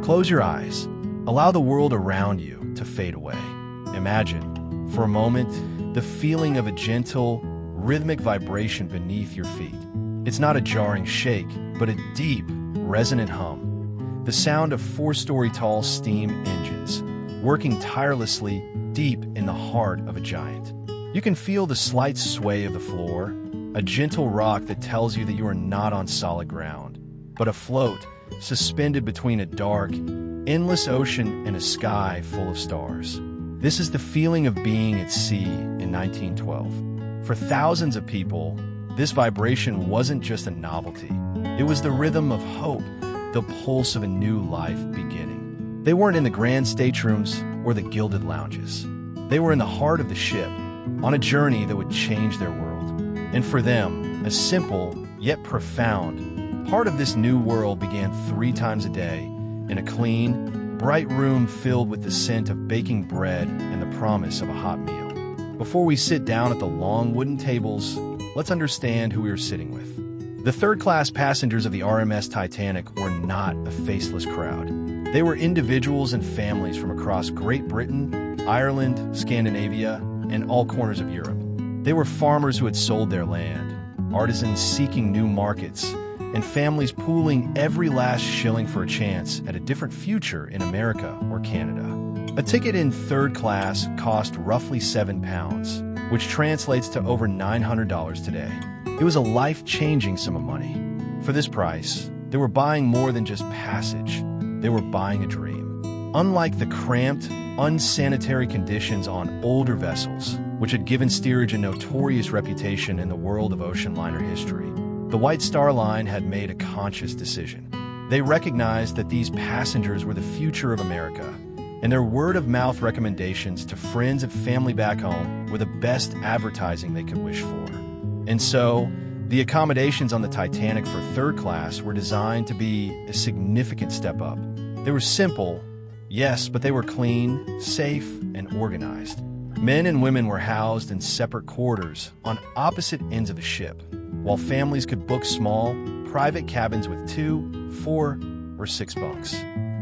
Close your eyes. Allow the world around you to fade away. Imagine, for a moment, the feeling of a gentle, rhythmic vibration beneath your feet. It's not a jarring shake, but a deep, resonant hum. The sound of 4-story tall steam engines, working tirelessly deep in the heart of a giant. You can feel the slight sway of the floor, a gentle rock that tells you that you are not on solid ground, but afloat, suspended between a dark, endless ocean and a sky full of stars. This is the feeling of being at sea in 1912. For thousands of people, this vibration wasn't just a novelty. It was the rhythm of hope, the pulse of a new life beginning. They weren't in the grand staterooms or the gilded lounges. They were in the heart of the ship, on a journey that would change their world. And for them, a simple yet profound part of this new world began 3 times a day in a clean, bright room filled with the scent of baking bread and the promise of a hot meal. Before we sit down at the long wooden tables, let's understand who we are sitting with. The third-class passengers of the RMS Titanic were not a faceless crowd. They were individuals and families from across Great Britain, Ireland, Scandinavia, and all corners of Europe. They were farmers who had sold their land, artisans seeking new markets, and families pooling every last shilling for a chance at a different future in America or Canada. A ticket in third class cost roughly £7, which translates to over $900 today. It was a life-changing sum of money. For this price, they were buying more than just passage. They were buying a dream. Unlike the cramped, unsanitary conditions on older vessels, which had given steerage a notorious reputation in the world of ocean liner history, the White Star Line had made a conscious decision. They recognized that these passengers were the future of America, and their word-of-mouth recommendations to friends and family back home were the best advertising they could wish for. And so, the accommodations on the Titanic for third class were designed to be a significant step up. They were simple, yes, but they were clean, safe, and organized. Men and women were housed in separate quarters on opposite ends of the ship, while families could book small, private cabins with 2, 4, or 6 bunks.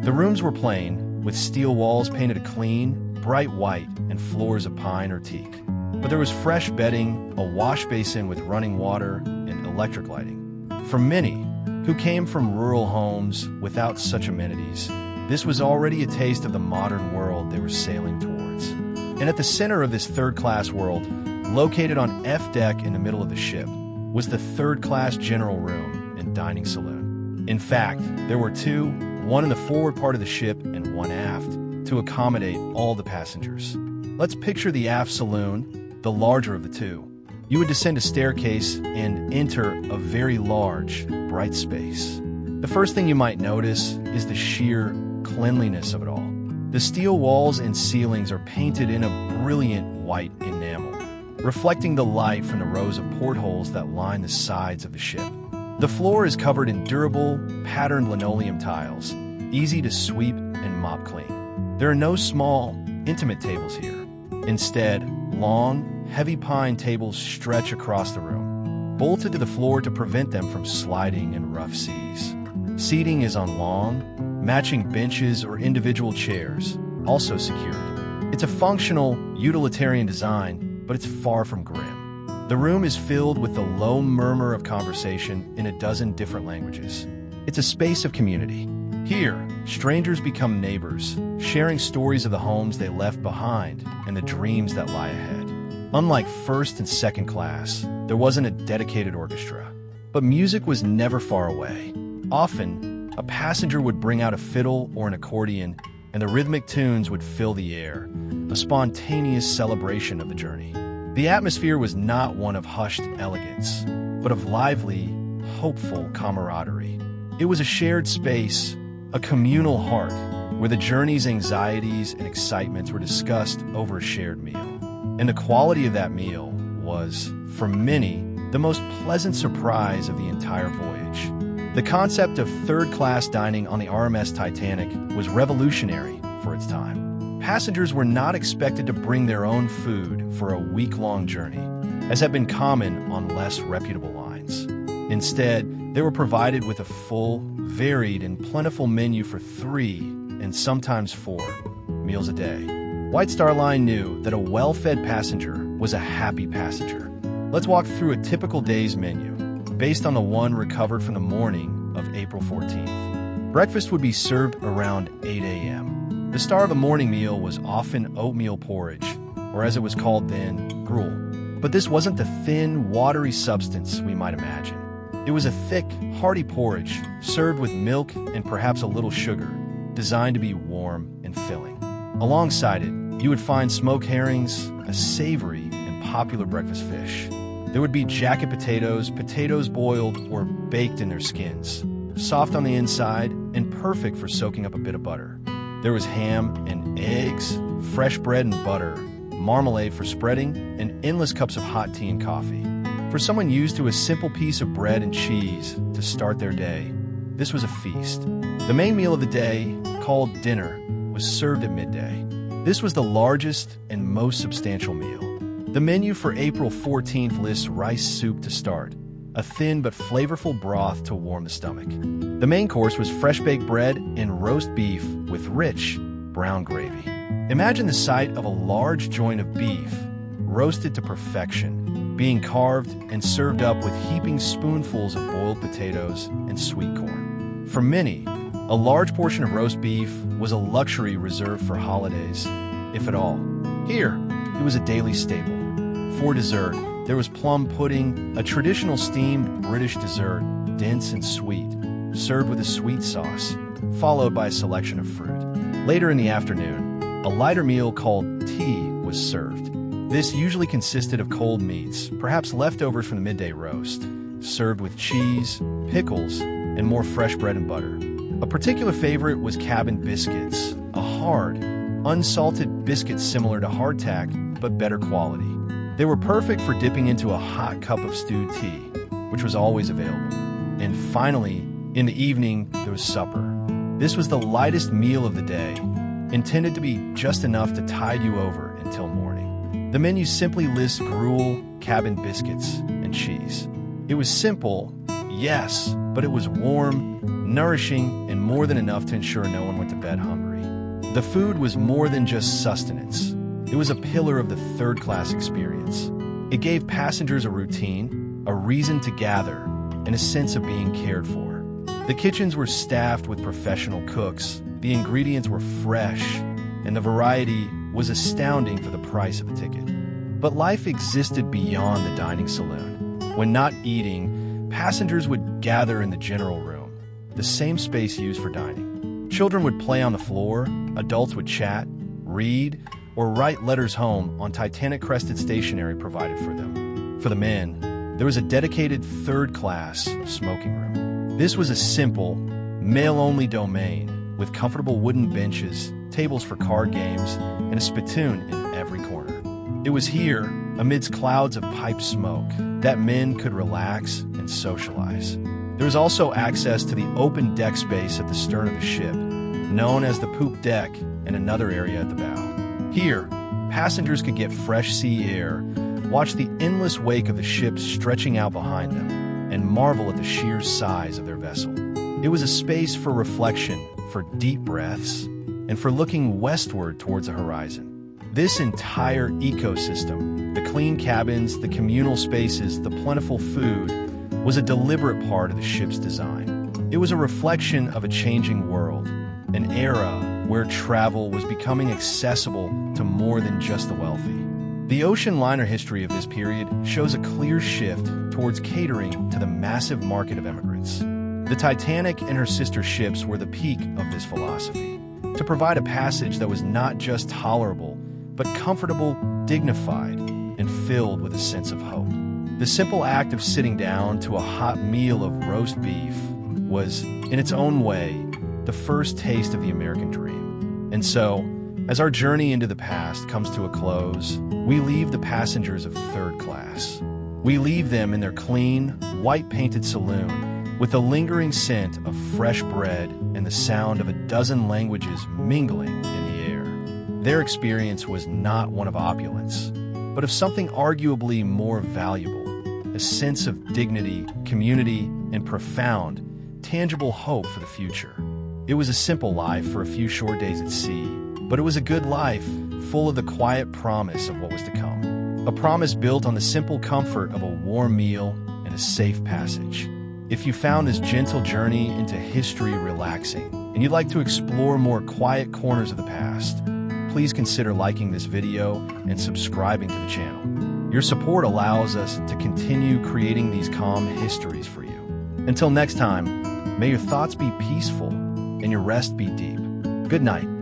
The rooms were plain, with steel walls painted a clean, bright white, and floors of pine or teak. But there was fresh bedding, a wash basin with running water, and electric lighting. For many, who came from rural homes without such amenities, this was already a taste of the modern world they were sailing towards. And at the center of this third-class world, located on F deck in the middle of the ship, was the third-class general room and dining saloon. In fact, there were 2, one in the forward part of the ship and one aft, to accommodate all the passengers. Let's picture the aft saloon, the larger of the 2. You would descend a staircase and enter a very large, bright space. The first thing you might notice is the sheer cleanliness of it all. The steel walls and ceilings are painted in a brilliant white enamel, reflecting the light from the rows of portholes that line the sides of the ship. The floor is covered in durable, patterned linoleum tiles, easy to sweep and mop clean. There are no small, intimate tables here. Instead, long, heavy pine tables stretch across the room, bolted to the floor to prevent them from sliding in rough seas. Seating is on long, matching benches or individual chairs, also secured. It's a functional, utilitarian design, but it's far from grim. The room is filled with the low murmur of conversation in a dozen different languages. It's a space of community. Here, strangers become neighbors, sharing stories of the homes they left behind and the dreams that lie ahead. Unlike first and second class, there wasn't a dedicated orchestra, but music was never far away. Often, a passenger would bring out a fiddle or an accordion, and the rhythmic tunes would fill the air, a spontaneous celebration of the journey. The atmosphere was not one of hushed elegance, but of lively, hopeful camaraderie. It was a shared space, a communal heart, where the journey's anxieties and excitements were discussed over a shared meal. And the quality of that meal was, for many, the most pleasant surprise of the entire voyage. The concept of third-class dining on the RMS Titanic was revolutionary for its time. Passengers were not expected to bring their own food for a week-long journey, as had been common on less reputable lines. Instead, They were provided with a full, varied, and plentiful menu for 3, and sometimes 4, meals a day. White Star Line knew that a well-fed passenger was a happy passenger. Let's walk through a typical day's menu, based on the one recovered from the morning of April 14th. Breakfast would be served around 8 a.m. The star of the morning meal was often oatmeal porridge, or as it was called then, gruel. But this wasn't the thin, watery substance we might imagine. It was a thick, hearty porridge, served with milk and perhaps a little sugar, designed to be warm and filling. Alongside it, you would find smoked herrings, a savory and popular breakfast fish. There would be jacket potatoes, potatoes boiled or baked in their skins, soft on the inside and perfect for soaking up a bit of butter. There was ham and eggs, fresh bread and butter, marmalade for spreading, and endless cups of hot tea and coffee. For someone used to a simple piece of bread and cheese to start their day, this was a feast. The main meal of the day, called dinner, was served at midday. This was the largest and most substantial meal. The menu for April 14th lists rice soup to start, a thin but flavorful broth to warm the stomach. The main course was fresh baked bread and roast beef with rich, brown gravy. Imagine the sight of a large joint of beef, roasted to perfection, being carved and served up with heaping spoonfuls of boiled potatoes and sweet corn. For many, a large portion of roast beef was a luxury reserved for holidays, if at all. Here, it was a daily staple. For dessert, there was plum pudding, a traditional steamed British dessert, dense and sweet, served with a sweet sauce, followed by a selection of fruit. Later in the afternoon, a lighter meal called tea was served. This usually consisted of cold meats, perhaps leftovers from the midday roast, served with cheese, pickles, and more fresh bread and butter. A particular favorite was cabin biscuits, a hard, unsalted biscuit similar to hardtack, but better quality. They were perfect for dipping into a hot cup of stewed tea, which was always available. And finally, in the evening, there was supper. This was the lightest meal of the day, intended to be just enough to tide you over until morning. The menu simply lists gruel, cabin biscuits, and cheese. It was simple, yes, but it was warm, nourishing, and more than enough to ensure no one went to bed hungry. The food was more than just sustenance. It was a pillar of the third-class experience. It gave passengers a routine, a reason to gather, and a sense of being cared for. The kitchens were staffed with professional cooks, the ingredients were fresh, and the variety was astounding for the price of a ticket. But life existed beyond the dining saloon. When not eating, passengers would gather in the general room, the same space used for dining. Children would play on the floor, adults would chat, read, or write letters home on Titanic-crested stationery provided for them. For the men, there was a dedicated third-class smoking room. This was a simple, male-only domain with comfortable wooden benches, tables for card games, and a spittoon in every corner. It was here, amidst clouds of pipe smoke, that men could relax and socialize. There was also access to the open deck space at the stern of the ship, known as the poop deck, and another area at the bow. Here, passengers could get fresh sea air, watch the endless wake of the ship stretching out behind them, and marvel at the sheer size of their vessel. It was a space for reflection, for deep breaths, and for looking westward towards the horizon. This entire ecosystem, the clean cabins, the communal spaces, the plentiful food, was a deliberate part of the ship's design. It was a reflection of a changing world, an era where travel was becoming accessible to more than just the wealthy. The ocean liner history of this period shows a clear shift towards catering to the massive market of immigrants. The Titanic and her sister ships were the peak of this philosophy, to provide a passage that was not just tolerable, but comfortable, dignified, and filled with a sense of hope. The simple act of sitting down to a hot meal of roast beef was, in its own way, the first taste of the American dream. And so, as our journey into the past comes to a close, we leave the passengers of third class. We leave them in their clean, white-painted saloon with a lingering scent of fresh bread and the sound of a dozen languages mingling in the air. Their experience was not one of opulence, but of something arguably more valuable, a sense of dignity, community, and profound, tangible hope for the future. It was a simple life for a few short days at sea, but it was a good life, full of the quiet promise of what was to come. A promise built on the simple comfort of a warm meal and a safe passage. If you found this gentle journey into history relaxing, and you'd like to explore more quiet corners of the past, please consider liking this video and subscribing to the channel. Your support allows us to continue creating these calm histories for you. Until next time, may your thoughts be peaceful and your rest be deep. Good night.